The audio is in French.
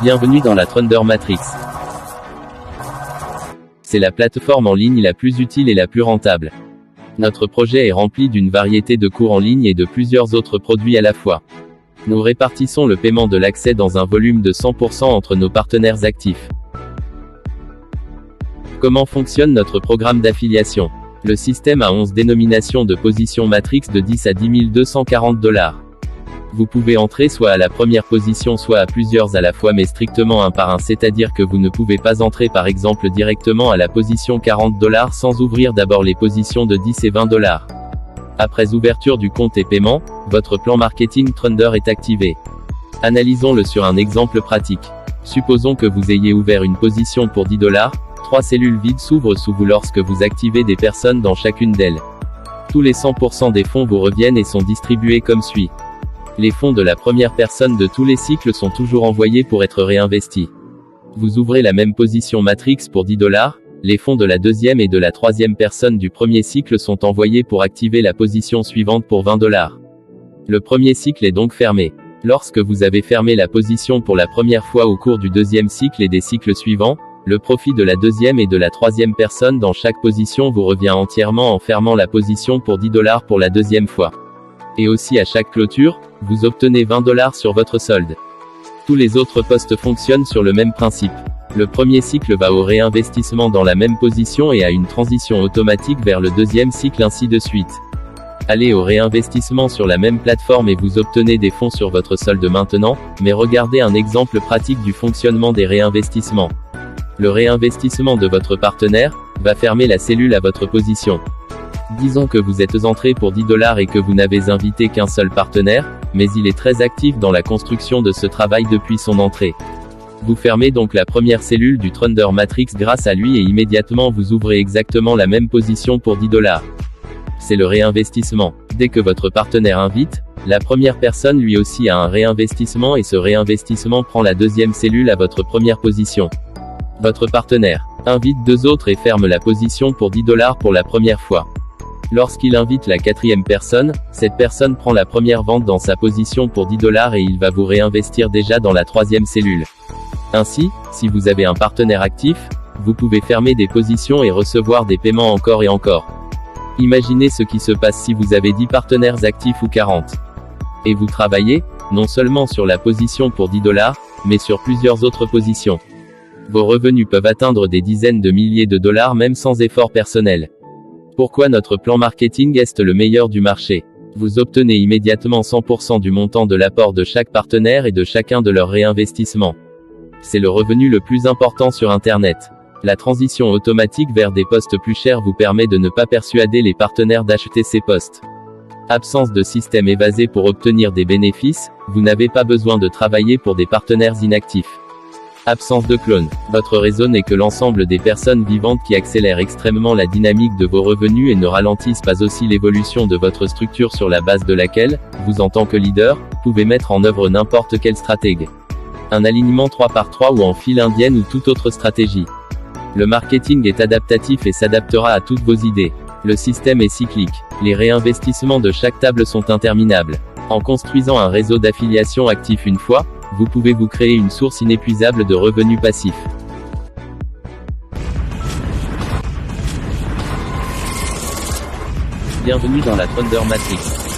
Bienvenue dans la Thunder Matrix. C'est la plateforme en ligne la plus utile et la plus rentable. Notre projet est rempli d'une variété de cours en ligne et de plusieurs autres produits à la fois. Nous répartissons le paiement de l'accès dans un volume de 100% entre nos partenaires actifs. Comment fonctionne notre programme d'affiliation? Le système a 11 dénominations de positions Matrix de 10 à 10 240 $. Vous pouvez entrer soit à la première position soit à plusieurs à la fois mais strictement un par un, c'est-à-dire que vous ne pouvez pas entrer par exemple directement à la position 40 $ sans ouvrir d'abord les positions de 10 et 20 $. Après ouverture du compte et paiement, votre plan marketing Thunder est activé. Analysons-le sur un exemple pratique. Supposons que vous ayez ouvert une position pour 10 $, 3 cellules vides s'ouvrent sous vous lorsque vous activez des personnes dans chacune d'elles. Tous les 100% des fonds vous reviennent et sont distribués comme suit. Les fonds de la première personne de tous les cycles sont toujours envoyés pour être réinvestis. Vous ouvrez la même position Matrix pour 10 $, les fonds de la deuxième et de la troisième personne du premier cycle sont envoyés pour activer la position suivante pour 20 $. Le premier cycle est donc fermé. Lorsque vous avez fermé la position pour la première fois au cours du deuxième cycle et des cycles suivants, le profit de la deuxième et de la troisième personne dans chaque position vous revient entièrement en fermant la position pour 10 $ pour la deuxième fois. Et aussi à chaque clôture, vous obtenez 20 $ sur votre solde. Tous les autres postes fonctionnent sur le même principe. Le premier cycle va au réinvestissement dans la même position et à une transition automatique vers le deuxième cycle ainsi de suite. Allez au réinvestissement sur la même plateforme et vous obtenez des fonds sur votre solde maintenant, mais regardez un exemple pratique du fonctionnement des réinvestissements. Le réinvestissement de votre partenaire va fermer la cellule à votre position. Disons que vous êtes entré pour 10 $ et que vous n'avez invité qu'un seul partenaire, mais il est très actif dans la construction de ce travail depuis son entrée. Vous fermez donc la première cellule du Thunder Matrix grâce à lui et immédiatement vous ouvrez exactement la même position pour 10 $. C'est le réinvestissement. Dès que votre partenaire invite, la première personne lui aussi a un réinvestissement et ce réinvestissement prend la deuxième cellule à votre première position. Votre partenaire invite deux autres et ferme la position pour 10 $ pour la première fois. Lorsqu'il invite la quatrième personne, cette personne prend la première vente dans sa position pour 10 $ et il va vous réinvestir déjà dans la troisième cellule. Ainsi, si vous avez un partenaire actif, vous pouvez fermer des positions et recevoir des paiements encore et encore. Imaginez ce qui se passe si vous avez 10 partenaires actifs ou 40. Et vous travaillez, non seulement sur la position pour 10 $, mais sur plusieurs autres positions. Vos revenus peuvent atteindre des dizaines de milliers de dollars même sans effort personnel. Pourquoi notre plan marketing est le meilleur du marché? Vous obtenez immédiatement 100% du montant de l'apport de chaque partenaire et de chacun de leurs réinvestissements. C'est le revenu le plus important sur Internet. La transition automatique vers des postes plus chers vous permet de ne pas persuader les partenaires d'acheter ces postes. Absence de système évasé pour obtenir des bénéfices, vous n'avez pas besoin de travailler pour des partenaires inactifs. Absence de clone. Votre réseau n'est que l'ensemble des personnes vivantes qui accélèrent extrêmement la dynamique de vos revenus et ne ralentissent pas aussi l'évolution de votre structure sur la base de laquelle, vous en tant que leader, pouvez mettre en œuvre n'importe quelle stratégie. Un alignement 3x3 ou en file indienne ou toute autre stratégie. Le marketing est adaptatif et s'adaptera à toutes vos idées. Le système est cyclique. Les réinvestissements de chaque table sont interminables. En construisant un réseau d'affiliation actif une fois, vous pouvez vous créer une source inépuisable de revenus passifs. Bienvenue dans la Thunder Matrix.